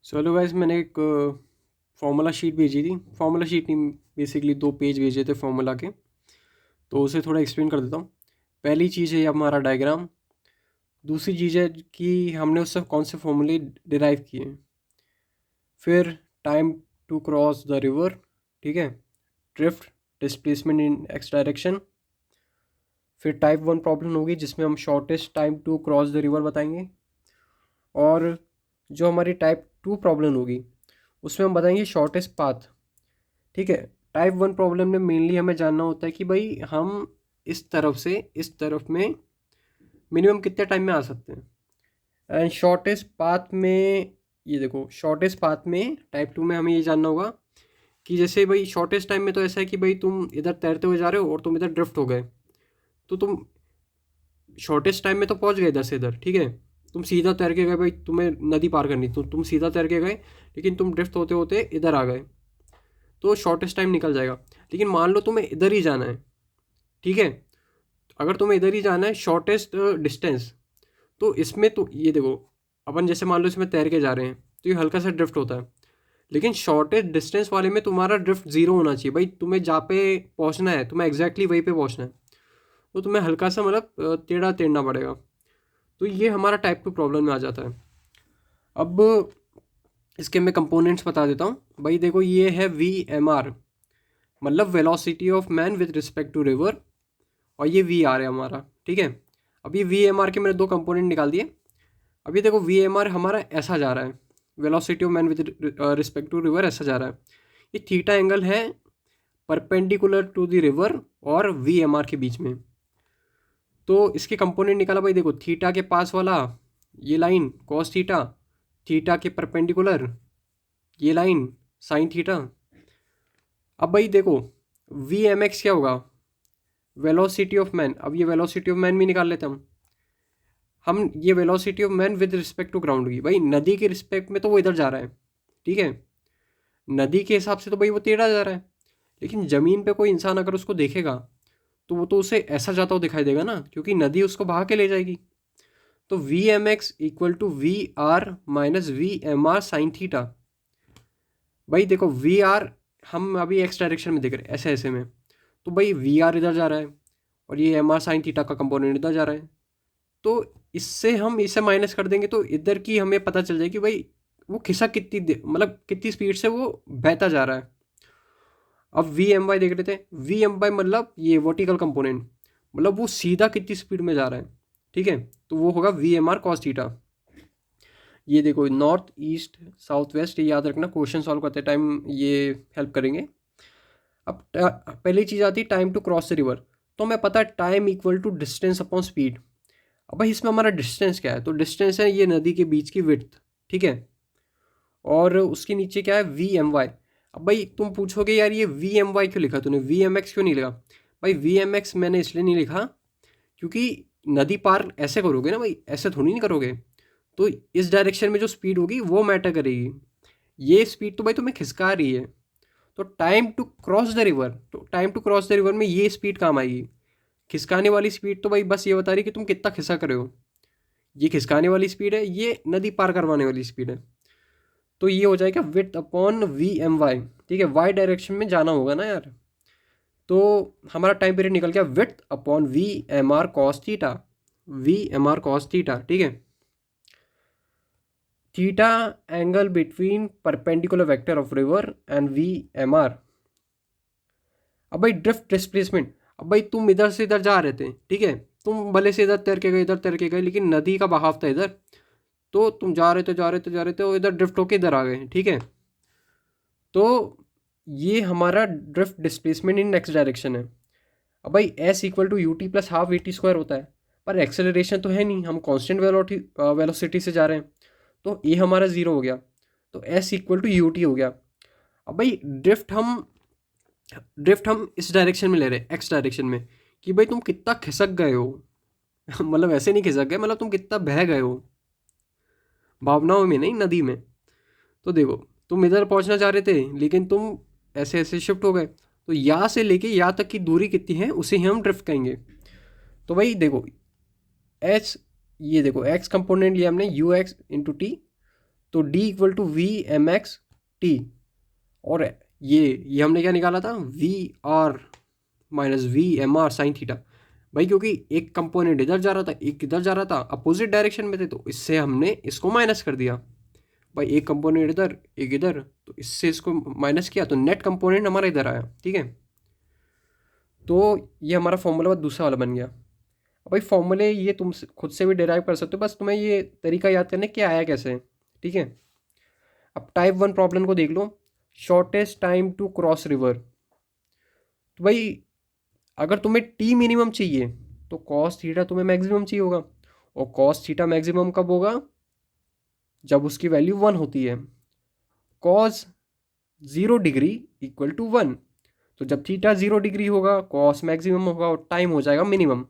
So hello guys, मैंने एक formula sheet भेजी थी। फार्मूला शीट नहीं, बेसिकली 2 पेज भेजे थे फार्मूला के। तो उसे थोड़ा एक्सप्लेन कर देता हूँ। पहली चीज़ है हमारा डायग्राम। दूसरी चीज़ है कि हमने उससे कौन से फॉर्मूले डिराइव किए हैं। फिर time to cross the river, ठीक है। Drift, displacement in x direction. फिर टाइप 1 प्रॉब्लम होगी जिसमें हम shortest time to cross the river बताएंगे। और जो हमारी टाइप 2 प्रॉब्लम होगी उसमें हम बताएंगे शॉर्टेस्ट पाथ, ठीक है। टाइप 1 प्रॉब्लम में मेनली हमें जानना होता है कि भाई हम इस तरफ से इस तरफ में मिनिमम कितने टाइम में आ सकते हैं। एंड शॉर्टेस्ट पाथ में, ये देखो, शॉर्टेस्ट पाथ में टाइप 2 में हमें ये जानना होगा कि जैसे भाई शॉर्टेस्ट टाइम में तो ऐसा है कि भाई तुम इधर तैरते हुए जा रहे हो और तुम इधर ड्रिफ्ट हो गए, तो तुम शॉर्टेस्ट टाइम में तो पहुंच गए इधर से इधर, ठीक है। तुम सीधा तैर के गए, भाई तुम्हें नदी पार करनी तो तुम सीधा तैर के गए, लेकिन तुम ड्रिफ्ट होते होते इधर आ गए तो शॉर्टेस्ट टाइम निकल जाएगा। लेकिन मान लो तुम्हें इधर ही जाना है, ठीक है। अगर तुम्हें इधर ही जाना है शॉर्टेस्ट डिस्टेंस, तो इसमें तो ये देखो, अपन जैसे मान लो इसमें तैर के जा रहे हैं तो ये हल्का सा ड्रिफ्ट होता है। लेकिन शॉर्टेस्ट डिस्टेंस वाले में तुम्हारा ड्रिफ्ट जीरो होना चाहिए। भाई तुम्हें जहाँ पे पहुँचना है, तुम्हें एग्जैक्टली वहीं पे पहुँचना है, तो तुम्हें हल्का सा मतलब टेढ़ा टेढ़ना पड़ेगा। तो ये हमारा टाइप 2 प्रॉब्लम में आ जाता है। अब इसके मैं कंपोनेंट्स बता देता हूँ। भाई देखो, ये है VMR, मतलब velocity of man with respect to river, और ये VR है हमारा, ठीक है। अब ये VMR के मैंने 2 कंपोनेंट निकाल दिए। अब ये देखो, VMR हमारा ऐसा जा रहा है, velocity of man with respect to river ऐसा जा रहा है। ये थीटा एंगल है परपेंडिकुलर टू द रिवर और VMR के बीच में। तो इसके कंपोनेंट निकाला। भाई देखो, थीटा के पास वाला ये लाइन कॉस थीटा, थीटा के परपेंडिकुलर ये लाइन साइन थीटा। अब भाई देखो, VMX क्या होगा, वेलोसिटी ऑफ मैन। अब ये वेलोसिटी ऑफ मैन भी निकाल लेते हैं हम ये velocity of man with respect to ground की। भाई नदी के रिस्पेक्ट में तो वो इधर जा रहा है, ठीक है। नदी के हिसाब से तो भाई वो टेढ़ा जा रहा है, लेकिन ज़मीन पे कोई इंसान अगर उसको देखेगा तो वो तो उसे ऐसा जाता हुआ दिखाई देगा ना, क्योंकि नदी उसको बहा के ले जाएगी। तो VMX equal to VR minus VMR sine theta. भाई देखो, VR हम अभी एक्स डायरेक्शन में देख रहे हैं, ऐसे ऐसे में, तो भाई VR इधर जा रहा है और ये MR साइन थीटा का कंपोनेंट इधर जा रहा है। तो इससे हम इसे माइनस कर देंगे तो इधर की हमें पता चल जाएगी भाई वो खिसा मतलब कितनी स्पीड से वो बहता जा रहा है। अब VMY देख रहे थे। VMY मतलब ये वर्टिकल कंपोनेंट, मतलब वो सीधा कितनी स्पीड में जा रहा है, ठीक है। तो वो होगा VMR कॉस थीटा। ये देखो, नॉर्थ ईस्ट साउथ वेस्ट, ये याद रखना, क्वेश्चन सॉल्व करते टाइम ये हेल्प करेंगे। अब पहली चीज़ आती है time to cross the river. तो हमें पता है time equal to distance upon speed. अब भाई इसमें हमारा डिस्टेंस क्या है, तो डिस्टेंस है ये नदी के बीच की विड्थ, ठीक है। और उसके नीचे क्या है, VMY। अब भाई तुम पूछोगे यार ये VMY क्यों लिखा तूने, VMX क्यों नहीं लिखा। भाई VMX मैंने इसलिए नहीं लिखा क्योंकि नदी पार ऐसे करोगे ना भाई, ऐसे थोड़ी नहीं करोगे। तो इस डायरेक्शन में जो स्पीड होगी वो मैटर करेगी। ये स्पीड तो भाई तुम्हें खिसका रही है। तो time to cross the river, तो time to cross the river में ये स्पीड काम आएगी। खिसकाने वाली स्पीड तो भाई बस ये बता रही है कि तुम कितना खिसक रहे हो। ये खिसकाने वाली स्पीड है, ये नदी पार करवाने वाली स्पीड है। तो ये हो जाएगा विड्थ अपॉन VMY, ठीक है। वाई डायरेक्शन में जाना होगा ना यार। तो हमारा टाइम पीरियड निकल गया width upon VMR cos theta, VMR cos theta, ठीक है। Theta angle between perpendicular vector of river and VMR। अब भाई ड्रिफ्ट डिस्प्लेसमेंट, अब भाई तुम इधर से इधर जा रहे थे, ठीक है। तुम भले से इधर तैर के गए, इधर तैर के गए, लेकिन नदी का बहाव था इधर। तो तुम जा रहे थे जा रहे थे जा रहे थे और इधर ड्रिफ्ट होके इधर आ गए, ठीक है। तो ये हमारा drift displacement in next direction है। अब भाई S equal to UT plus half VT square होता है, पर एक्सेलरेशन तो है नहीं, हम कांस्टेंट वेलोसिटी से जा रहे हैं। तो ये हमारा ज़ीरो हो गया, तो S इक्वल टू UT हो गया। अब भाई ड्रिफ्ट हम इस डायरेक्शन में ले रहे हैं, एक्स डायरेक्शन में, कि भाई तुम कितना खिसक गए हो। मतलब ऐसे नहीं खिसक गए, मतलब तुम कितना बह गए हो, भावनाओं में नहीं, नदी में। तो देखो, तुम इधर पहुंचना चाह रहे थे लेकिन तुम ऐसे ऐसे शिफ्ट हो गए। तो यहाँ से लेके यहाँ तक की दूरी कितनी है उसे हम ड्रिफ्ट कहेंगे। तो भाई देखो, एच, ये देखो एक्स कंपोनेंट लिया हमने UX इंटू टी। तो d equal to v M x t, और ये हमने क्या निकाला था, v r minus v M R sine theta. भाई क्योंकि एक कंपोनेंट इधर जा रहा था, एक इधर जा रहा था, अपोजिट डायरेक्शन में थे, तो इससे हमने इसको माइनस कर दिया। भाई एक कंपोनेंट इधर एक इधर, तो इससे इसको माइनस किया तो नेट कंपोनेंट हमारा इधर आया। ठीक है, तो ये हमारा फॉर्मूला दूसरा वाला बन गया। अब भाई फॉर्मूले ये तुम खुद से भी डिराइव कर सकते हो, बस तुम्हें ये तरीका याद करने कि आया कैसे है। ठीक है, अब टाइप 1 प्रॉब्लम को देख लो, shortest time to cross river. तो भाई अगर तुम्हें टी मिनिमम चाहिए तो कॉस थीटा तुम्हें मैक्सिमम चाहिए होगा, और कॉस थीटा मैक्सिमम कब होगा, जब उसकी वैल्यू 1 होती है। कॉस 0 डिग्री इक्वल टू 1, तो जब थीटा 0 डिग्री होगा कॉस मैक्सिमम होगा और टाइम हो जाएगा मिनिमम।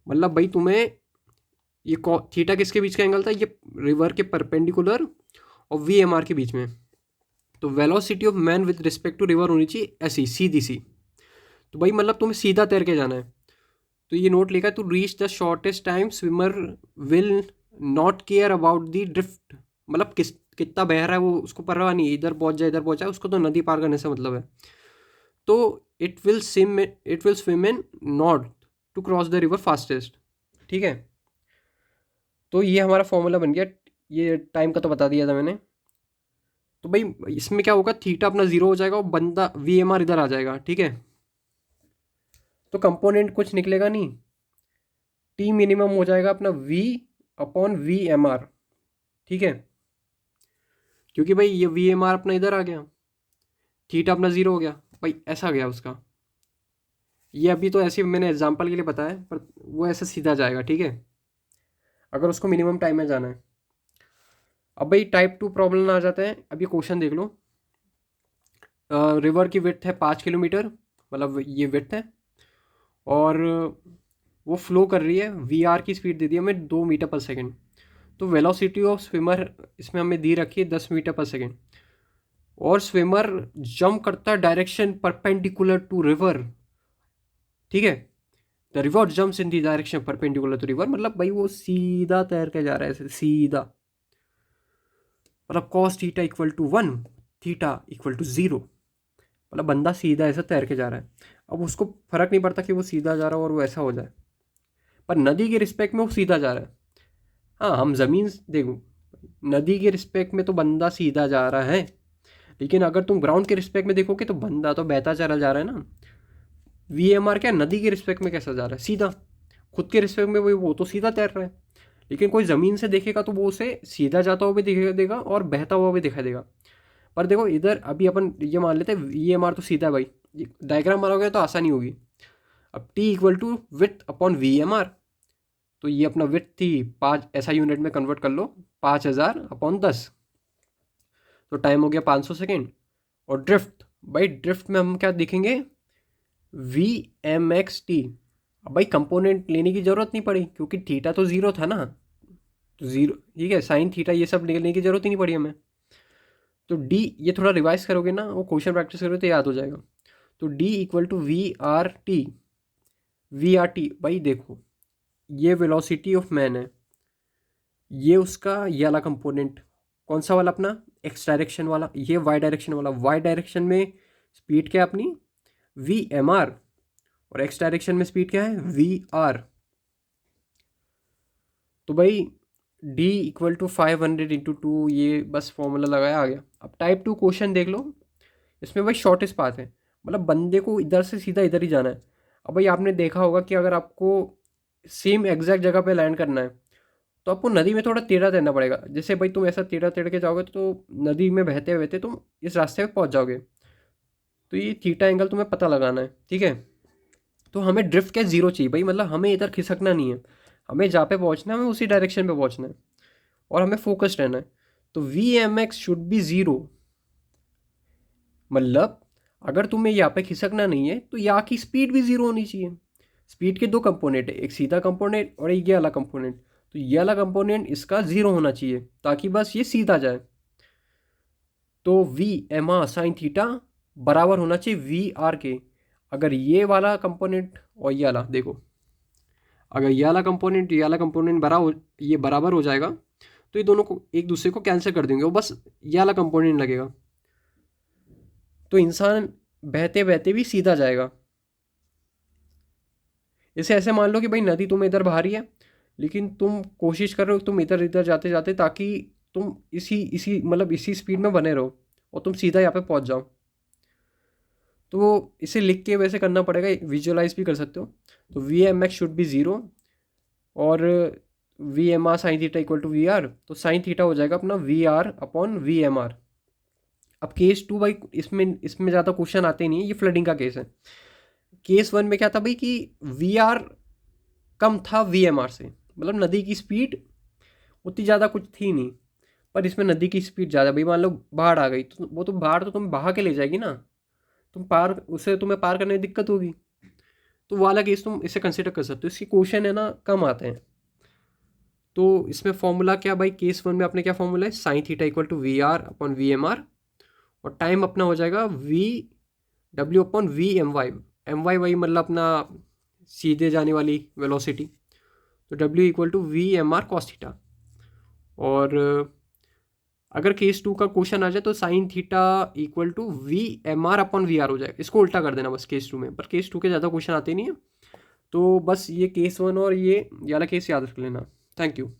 मतलब भाई तुम्हें ये थीटा किसके बीच का एंगल था, ये रिवर के परपेंडिकुलर और वी एम आर के बीच में। तो velocity of man with respect to river होनी चाहिए ऐसी सीधी सी। तो भाई मतलब तुम्हें सीधा तैर के जाना है। तो ये नोट लिखा है, to reach the shortest time swimmer will not care about the drift. मतलब कितना बह रहा है वो उसको परवाह नहीं, इधर पहुंच जाए, उसको तो नदी पार करने से मतलब है। तो it will swim in north to cross the river fastest. ठीक है, तो ये हमारा फॉर्मूला बन गया। ये टाइम का तो बता दिया था मैंने। तो भाई इसमें क्या होगा, थीटा अपना 0 हो जाएगा और बंदा वी एम आर इधर आ जाएगा। ठीक है, तो कंपोनेंट कुछ निकलेगा नहीं, टी मिनिमम हो जाएगा अपना v upon V M r. ठीक है, क्योंकि भाई ये वी एम आर अपना इधर आ गया, थीटा अपना 0 हो गया, भाई ऐसा गया उसका। ये अभी तो ऐसे मैंने एग्जांपल के लिए बताया, पर वो ऐसा सीधा जाएगा। ठीक है, अगर उसको मिनिमम टाइम में जाना है। अब भाई टाइप 2 प्रॉब्लम आ जाते हैं। अब ये क्वेश्चन देख लो, रिवर की विड्थ है 5 किलोमीटर, मतलब ये विड्थ है, और वो फ्लो कर रही है, वी आर की स्पीड दे दी हमें 2 मीटर पर सेकेंड। तो वेलोसिटी ऑफ स्विमर इसमें हमें दी रखी है 10 मीटर पर सेकेंड, और स्विमर जंप करता है डायरेक्शन परपेंडिकुलर टू रिवर। ठीक है, the river jumps in the direction perpendicular to river, मतलब भाई वो सीधा तैर के जा रहा है ऐसे सीधा। मतलब cos theta equal to 1, theta equal to 0, मतलब बंदा सीधा ऐसा तैर के जा रहा है। अब उसको फर्क नहीं पड़ता कि वो सीधा जा रहा हो और वो ऐसा हो जाए, पर नदी के रिस्पेक्ट में वो सीधा जा रहा है। हाँ, हम ज़मीन देखो, नदी के रिस्पेक्ट में तो बंदा सीधा जा रहा है, लेकिन अगर तुम ग्राउंड के रिस्पेक्ट में देखोगे तो बंदा तो बहता चला जा रहा है ना। वी एम आर क्या नदी के रिस्पेक्ट में कैसा जा रहा है, सीधा। खुद के रिस्पेक्ट में वो तो सीधा तैर रहा है, लेकिन कोई ज़मीन से देखेगा तो वो उसे सीधा जाता हुआ भी दिखाई देगा और बहता हुआ भी दिखाई देगा। पर देखो इधर अभी अपन ये मान लेते हैं वी एम आर तो सीधा है भाई, डायग्राम बनाओगे तो आसानी होगी। अब t equal to with upon V M r, तो ये अपना विथ थी 5 ऐसा यूनिट में कन्वर्ट कर लो, 5000 अपॉन 10, तो टाइम हो गया 500 सेकेंड। और ड्रिफ्ट, भाई ड्रिफ्ट में हम क्या दिखेंगे, वी एम एक्स टी। अब भाई कंपोनेंट लेने की ज़रूरत नहीं पड़ी क्योंकि थीटा तो 0 था ना, तो 0 ठीक है, साइन थीटा ये सब लेने की ज़रूरत ही नहीं पड़ी हमें। तो डी, ये थोड़ा रिवाइज करोगे ना, वो क्वेश्चन प्रैक्टिस करोगे तो याद हो जाएगा। तो d equal to we r t, v r t भाई देखो ये वेलोसिटी ऑफ मैन है, ये उसका ये वाला कंपोनेंट कौन सा वाला अपना एक्स डायरेक्शन वाला, ये वाई डायरेक्शन वाला। वाई डायरेक्शन में स्पीड क्या है अपनी वी एम आर, और एक्स डायरेक्शन में स्पीड क्या है वी आर। तो भाई डी इक्वल टू 500 इंटू 2, ये बस फॉर्मूला लगाया आ गया। अब टाइप 2 क्वेश्चन देख लो, इसमें भाई शॉर्टेस्ट पाथ है, मतलब बंदे को इधर से सीधा इधर ही जाना है। अब भाई आपने देखा होगा कि अगर आपको सेम एग्जैक्ट जगह पे लैंड करना है तो आपको नदी में थोड़ा टेढ़ा तैरना पड़ेगा। जैसे भाई तुम ऐसा टेढ़ा तैर के जाओगे तो नदी में बहते बहते तुम इस रास्ते पे पहुंच जाओगे। तो ये थीटा एंगल तुम्हें पता लगाना है। ठीक है, तो हमें ड्रिफ्ट क्या 0 चाहिए भाई, मतलब हमें इधर खिसकना नहीं है, हमें जहाँ पे पहुँचना है हमें उसी डायरेक्शन पे पहुँचना है और हमें फोकस्ड रहना है। तो V M x should be 0, मतलब अगर तुम्हें यहाँ पे खिसकना नहीं है तो यहाँ की स्पीड भी 0 होनी चाहिए। स्पीड के 2 कंपोनेंट है, एक सीधा कंपोनेंट और एक ये वाला कंपोनेंट। तो ये वाला कंपोनेंट इसका 0 होना चाहिए ताकि बस ये सीधा जाए। तो V M R sine theta बराबर होना चाहिए वी आर के। अगर ये वाला कंपोनेंट और ये वाला देखो, अगर ये वाला कंपोनेंट ये वाला कंपोनेंट ये बराबर हो जाएगा तो ये दोनों को एक दूसरे को कैंसिल कर देंगे और बस ये वाला कंपोनेंट लगेगा। तो इंसान बहते बहते भी सीधा जाएगा। इसे ऐसे मान लो कि भाई नदी तुम्हें इधर बहा रही है, लेकिन तुम कोशिश कर रहे हो तुम इधर इधर जाते जाते, ताकि तुम इसी इसी मतलब इसी स्पीड में बने रहो और तुम सीधा यहाँ पे पहुँच जाओ। तो इसे लिख के वैसे करना पड़ेगा, विजुअलाइज भी कर सकते हो। तो V M x should be zero और V M R sine theta equal to we R, तो साइन थीटा हो जाएगा अपना V are upon V M R. अब केस 2 भाई इसमें इसमें ज़्यादा क्वेश्चन आते नहीं है, ये फ्लडिंग का केस है। केस 1 में क्या था भाई कि वी आर कम था वी एम आर से, मतलब नदी की स्पीड उतनी ज़्यादा कुछ थी नहीं, पर इसमें नदी की स्पीड ज़्यादा। भाई मान लो बाढ़ आ गई, तो वो तो बाढ़ तो तुम्हें बहा के ले जाएगी ना, तुम पार उसे तुम्हें पार करने में दिक्कत होगी। तो वो वाला केस तुम इसे कंसिडर कर सकते हो। इसके क्वेश्चन है ना कम आते हैं। तो इसमें फॉर्मूला क्या भाई, केस 1 में आपने क्या फॉर्मूला है, sine theta equal to we are upon V M r, और टाइम अपना हो जाएगा वी डब्ल्यू अपॉन वी एम वाई वही मतलब अपना सीधे जाने वाली वेलोसिटी, तो डब्ल्यू equal to v M r cos theta. और अगर केस 2 का क्वेश्चन आ जाए तो sine theta equal to v M r upon v r हो जाएगा। इसको उल्टा कर देना बस केस 2 में, पर केस 2 के ज़्यादा क्वेश्चन आते नहीं है। तो बस ये केस 1 और ये वाला केस याद रख लेना। Thank you.